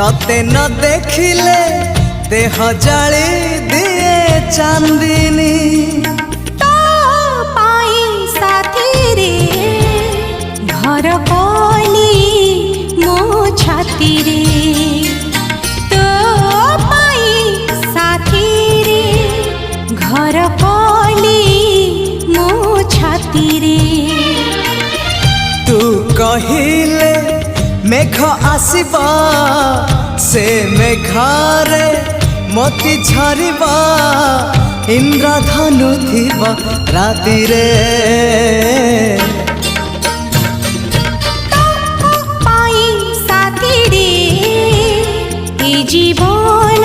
मते न देखिले देह जाली दिए चांदनी। तो पाई साथी रे घर कली मो छाती रे। तो पाई साथी रे घर कली मो छाती रे। तू कहिले मेघ आसीबा से मेघारे मोती झरिबा इंद्रधनु थिबा राति रे। पाई साथी रे ए जीवन